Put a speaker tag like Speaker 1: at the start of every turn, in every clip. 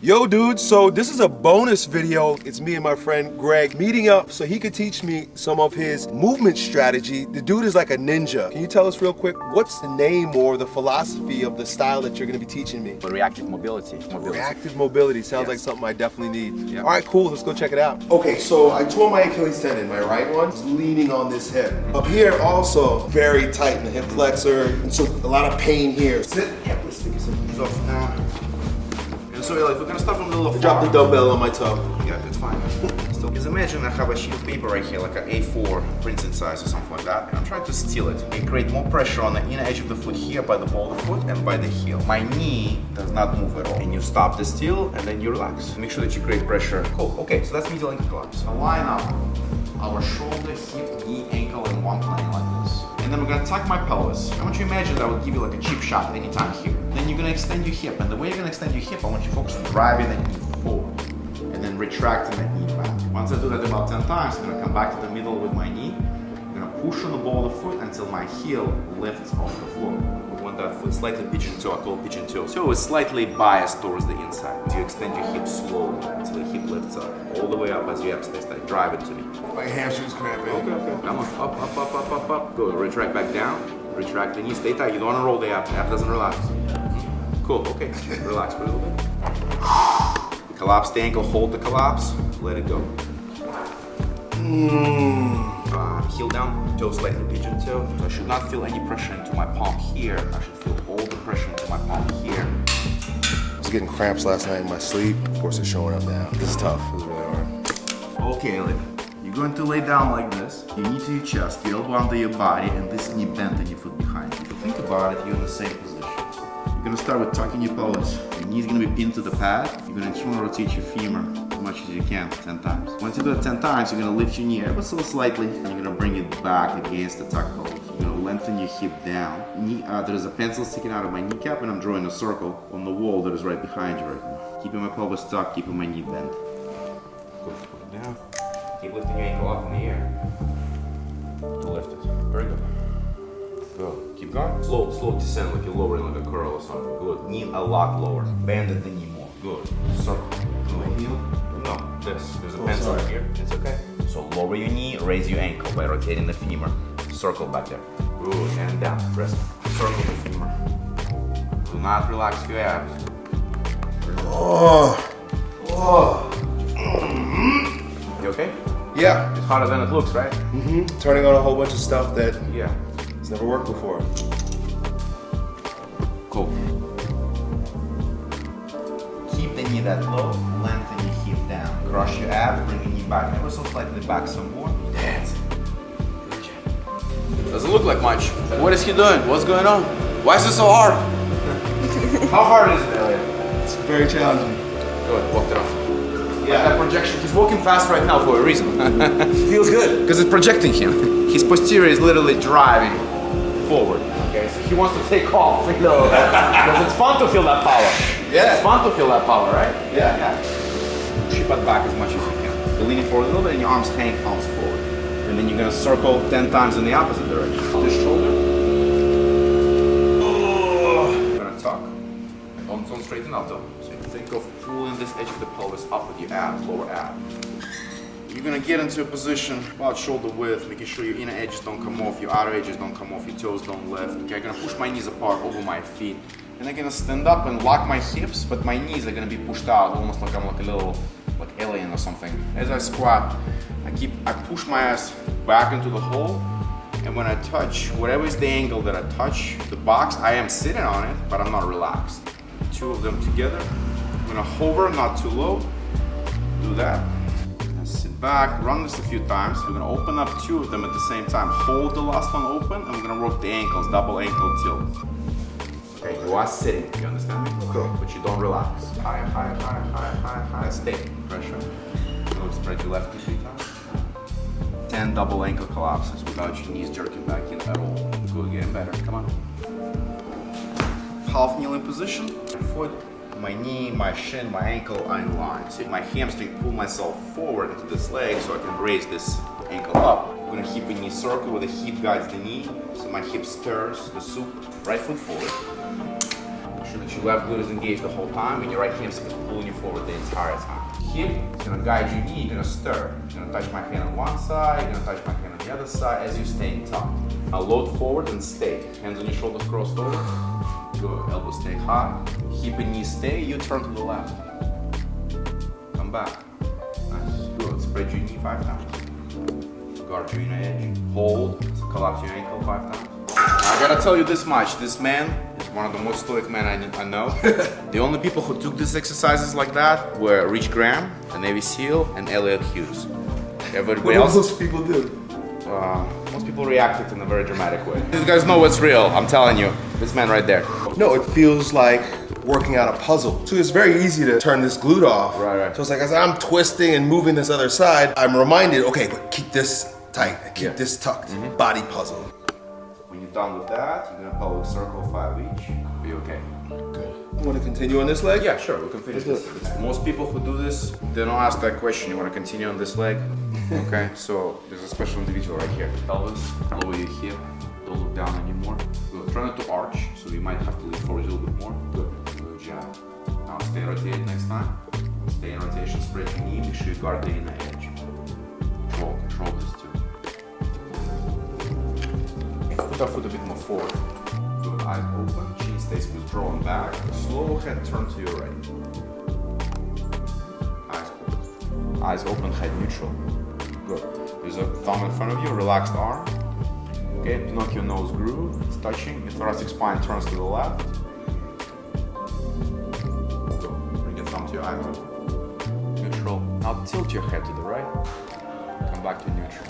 Speaker 1: Yo dudes, so this is a bonus video. It's me and my friend Greg meeting up so he could teach me some of his movement strategy. The dude is like a ninja. Can you tell us real quick, what's the name or the philosophy of the style that you're gonna be teaching me?
Speaker 2: Reactive mobility.
Speaker 1: Reactive mobility, sounds like something I definitely need.
Speaker 2: Yeah.
Speaker 1: All right, cool, let's go check it out. Okay, so I tore my Achilles tendon, my right one, is leaning on this hip. Up here also, very tight in the hip flexor, and so a lot of pain here. Sit, yeah, let's stick some off now.
Speaker 2: So like, we're gonna start from the little
Speaker 1: Drop the dumbbell on my toe.
Speaker 2: Yeah, it's fine. Still, just imagine I have a sheet of paper right here, like an A4 printing size or something like that, and I'm trying to steal it and create more pressure on the inner edge of the foot here by the ball of the foot and by the heel. My knee does not move at all. And you stop the steal and then you relax. Make sure that you create pressure. Cool. Okay, so that's medial ankle collapse. Align up our shoulder, hip, knee, ankle in one plane like this. And then we're gonna tuck my pelvis. I want you to imagine that I would give you like a cheap shot anytime here. Then you're gonna extend your hip. And the way you're gonna extend your hip, I want you to focus on driving the knee forward. And then retracting the knee back. Once I do that about 10 times, I'm gonna come back to the middle with my knee. I'm gonna push on the ball of the foot until my heel lifts off the floor. We want that foot slightly pigeon toe, I call it pigeon toe. So it's slightly biased towards the inside. You extend your hip slowly until the hip lifts up. All the way up as you abstain. Drive it to me.
Speaker 1: My hamstring's cramping.
Speaker 2: Okay. Come on, up. Good. Retract back down. Retract the knee. Stay tight. You don't want to roll the ab. The ab doesn't relax. Cool. Okay. Relax for a little bit. Collapse the ankle. Hold the collapse. Let it go. Heel down. Toe slightly pigeon toe. So I should not feel any pressure into my palm here. I should feel all the pressure into my palm here.
Speaker 1: I was getting cramps last night in my sleep. Of course, it's showing up now. This is tough. This is really hard.
Speaker 2: Okay, you're going to lay down like this. You knee to your chest, your elbow under your body, and this knee bent and your foot behind you. If you think about it, you're in the same position. You're gonna start with tucking your pelvis. Your knee's gonna be pinned to the pad. You're gonna internally rotate your femur as much as you can, 10 times. Once you do that 10 times, you're gonna lift your knee ever so slightly, and you're gonna bring it back against the tuck pelvis. You're gonna lengthen your hip down. There's a pencil sticking out of my kneecap, and I'm drawing a circle on the wall that is right behind you right now. Keeping my pelvis tucked, keeping my knee bent. Go down. Keep lifting your ankle up in the air. To lift it. Very good. Good. Keep going. Slow descend like you're lowering like a curl or something. Good. Knee a lot lower. Bend the knee more. Good. Circle. Good. Heel? No, this. There's a pencil right here. It's okay. So lower your knee, raise your ankle by rotating the femur. Circle back there. Good. And down. Rest. Circle the femur. Do not relax your abs. You okay?
Speaker 1: Yeah.
Speaker 2: It's harder than it looks, right?
Speaker 1: Turning on a whole bunch of stuff that
Speaker 2: Yeah.
Speaker 1: has never worked before.
Speaker 2: Cool. Keep the knee that low, lengthen your hip down. Crush your abs, bring your knee back ever so slightly back some more. That's it. Good job. Doesn't look like much. What is he doing? What's going on? Why is it so hard? How hard is it, Elliot?
Speaker 1: It's very challenging.
Speaker 2: Good, walked it off. Yeah, that projection. He's walking fast right now for a reason.
Speaker 1: Feels good.
Speaker 2: Because it's projecting him. His posterior is literally driving forward. Okay, so he wants to take off. You know, because it's fun to feel that power.
Speaker 1: Yeah.
Speaker 2: It's fun to feel that power, right?
Speaker 1: Yeah.
Speaker 2: Push your butt back as much as you can. You're leaning forward a little bit and your arms hang, palms forward. And then you're gonna circle 10 times in the opposite direction. This shoulder. You're gonna tuck. Don't straighten out though. So you think of pulling this edge of the pelvis up with your abs, lower ab. You're gonna get into a position about shoulder width, making sure your inner edges don't come off, your outer edges don't come off, your toes don't lift. Okay, I'm gonna push my knees apart over my feet. And I'm gonna stand up and lock my hips, but my knees are gonna be pushed out, almost like I'm like a little alien or something. As I squat, I push my ass back into the hole, and when I touch, whatever is the angle that I touch the box, I am sitting on it, but I'm not relaxed. Two of them together. I'm gonna hover, not too low. Do that. And sit back, run this a few times. We're gonna open up two of them at the same time. Hold the last one open, and we're gonna work the ankles, double ankle tilt. Okay, you are sitting, you understand me?
Speaker 1: Cool.
Speaker 2: But you don't relax. High. Stay. Pressure. Good. Spread your left knee 3 times. 10 double ankle collapses without your knees jerking back in at all. Good, getting better. Come on. Half kneeling position. My foot, my knee, my shin, my ankle are in line. So my hamstring pull myself forward into this leg so I can raise this ankle up. I'm gonna keep a knee circle where the hip guides the knee. So my hip stirs the soup. Right foot forward.
Speaker 3: Make sure that your left glute is engaged the whole time and your right hamstring is pulling you forward the entire time. Hip is going to guide your knee, you're going to stir. You're going to touch my hand on one side, you're going to touch my hand on the other side as you stay in top. Now load forward and stay. Hands on your shoulders crossed over. Good. Elbows stay high. Hip and knee stay. You turn to the left. Come back. Nice. Good. Spread your knee 5 times. Guard your inner edge. Hold. Collapse your ankle 5 times. I gotta tell you this much. This man is one of the most stoic men I know. The only people who took these exercises like that were Rich Graham, the Navy SEAL, and Elliot Hughes. Everybody else.
Speaker 1: What most people do?
Speaker 3: Most people reacted in a very dramatic way. These guys know what's real, I'm telling you. This man right there.
Speaker 1: No, it feels like working out a puzzle. So it's very easy to turn this glute off.
Speaker 3: Right.
Speaker 1: So it's like as I'm twisting and moving this other side, I'm reminded, okay, but keep this tight, keep this tucked. Body puzzle.
Speaker 3: When you're done with that, you're gonna pelvic circle 5 each. Be okay.
Speaker 1: Good. You want to continue on this leg?
Speaker 3: Yeah, sure, we can finish this. Most people who do this, they don't ask that question. You want to continue on this leg? Okay, so there's a special individual right here. Pelvis, lower your hip, don't look down anymore. Good. Try not to arch, so you might have to lean forward a little bit more. Good job. Now stay rotated next time. Stay in rotation, spread your knee, make sure you guard the inner edge. Control this too. Put our foot a bit more forward. Good, eyes open, chin stays withdrawn back. Slow head turn to your right. Eyes open. Eyes open, head neutral. Good. There's a thumb in front of you, relaxed arm. Okay, do not your nose groove. It's touching. Your thoracic spine turns to the left. Good. Bring your thumb to your eyebrow. Neutral. Now tilt your head to the right. Come back to neutral.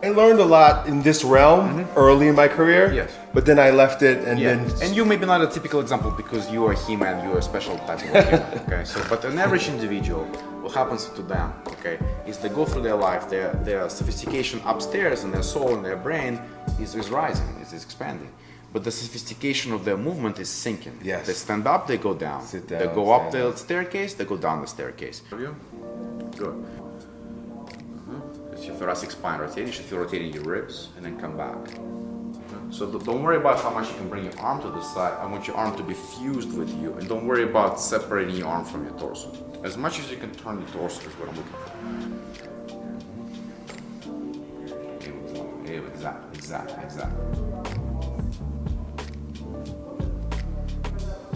Speaker 1: I learned a lot in this realm early in my career.
Speaker 3: Yes.
Speaker 1: But then I left it and then...
Speaker 3: And you may be not a typical example because you are a He-Man, you are a special type of human, okay? So, but an average individual, what happens to them, okay, is they go through their life, their sophistication upstairs and their soul and their brain is rising, is expanding. But the sophistication of their movement is sinking.
Speaker 1: Yes.
Speaker 3: They stand up, they go down.
Speaker 1: Sit down,
Speaker 3: they go up
Speaker 1: stand
Speaker 3: the staircase, they go down the staircase. Good. Your thoracic spine rotating, you should feel rotating your ribs and then come back. So don't worry about how much you can bring your arm to the side. I want your arm to be fused with you, and don't worry about separating your arm from your torso. As much as you can turn your torso is what I'm looking for. Exactly.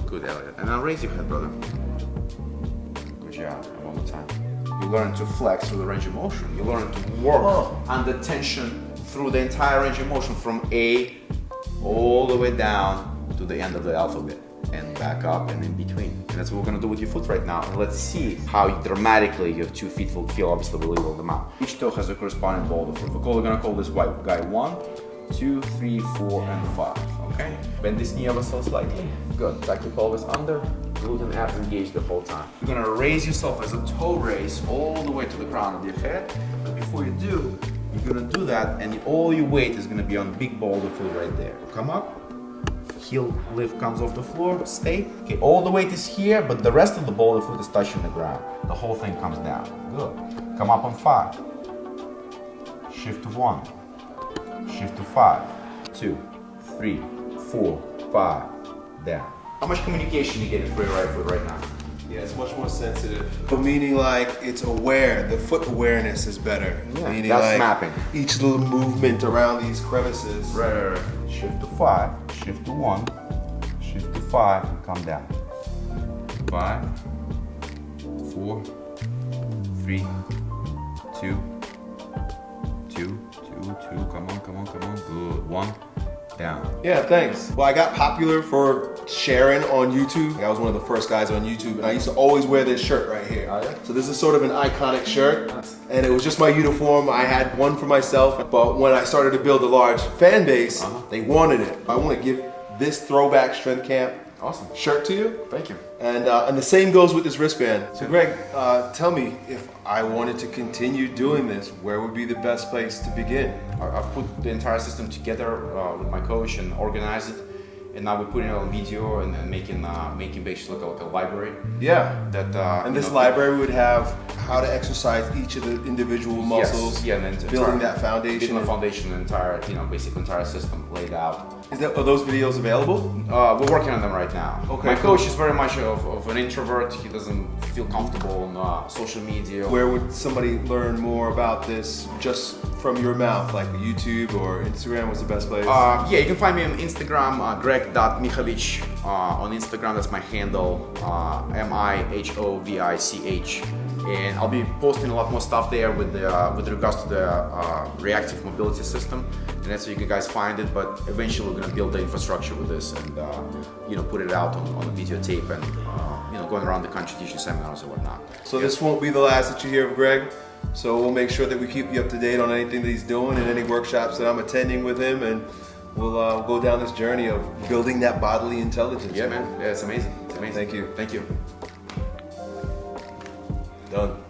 Speaker 3: Good, Elliot. And now raise your head, brother. Good job. One more time. You learn to flex through the range of motion. You learn to work under tension through the entire range of motion from A all the way down to the end of the alphabet and back up and in between. And that's what we're gonna do with your foot right now. And let's see how dramatically your 2 feet will feel. Obviously, we'll level them out. Each toe has a corresponding ball of the foot. We're gonna call this white guy 1, 2, 3, 4, and 5. Okay? Bend this knee ever so slightly. Good. Tuck your pelvis under. Glute and abs engaged the whole time. You're gonna raise yourself as a toe raise all the way to the crown of your head. But before you do, you're gonna do that, and all your weight is gonna be on big boulder foot right there. Come up. Heel lift comes off the floor. Stay. Okay. All the weight is here, but the rest of the boulder foot is touching the ground. The whole thing comes down. Good. Come up on 5. Shift to 1. Shift to 5. 2, 3, 4, 5. Down. How much communication you getting for your right foot right now?
Speaker 1: Yeah, it's much more sensitive. But meaning like it's aware, the foot awareness is better.
Speaker 3: Yeah,
Speaker 1: meaning
Speaker 3: that's
Speaker 1: like
Speaker 3: mapping.
Speaker 1: Each little movement around these crevices.
Speaker 3: Right. Shift to 5, shift to 1, shift to 5, and come down. 5, 4, 3, 2, 2, 2, come on, good, 1, down.
Speaker 1: Yeah, thanks. Well, I got popular for sharing on YouTube. I was one of the first guys on YouTube, and I used to always wear this shirt right here.
Speaker 3: Oh, yeah?
Speaker 1: So this is sort of an iconic shirt, and it was just my uniform. I had one for myself, but when I started to build a large fan base, they wanted it. I want to give this throwback Strength Camp
Speaker 3: Awesome.
Speaker 1: shirt to you.
Speaker 3: Thank you.
Speaker 1: And the same goes with this wristband. So Greg, tell me, if I wanted to continue doing this, where would be the best place to begin?
Speaker 3: I've put the entire system together with my coach and organized it. And now we're putting it on video and making basically like a library.
Speaker 1: Yeah.
Speaker 3: That
Speaker 1: and this library would have how to exercise each of the individual muscles.
Speaker 3: Yes. Yeah, and then
Speaker 1: building that foundation.
Speaker 3: Building the foundation, the entire, basically entire system laid out.
Speaker 1: Are those videos available?
Speaker 3: We're working on them right now.
Speaker 1: Okay,
Speaker 3: My
Speaker 1: cool.
Speaker 3: coach is very much of an introvert. He doesn't feel comfortable on social media.
Speaker 1: Where would somebody learn more about this just from your mouth, like YouTube or Instagram was the best place?
Speaker 3: Yeah, you can find me on Instagram, greg.mihovich. On Instagram, that's my handle, MIHOVICH. And I'll be posting a lot more stuff there with regards to the reactive mobility system, and that's where you can guys find it. But eventually, we're gonna build the infrastructure with this, and put it out on a videotape, and going around the country teaching seminars and whatnot.
Speaker 1: So this won't be the last that you hear of Greg. So we'll make sure that we keep you up to date on anything that he's doing and any workshops that I'm attending with him, and we'll go down this journey of building that bodily intelligence.
Speaker 3: Yeah, man. Yeah, it's amazing. It's amazing.
Speaker 1: Thank you.
Speaker 3: Thank you.
Speaker 1: Done.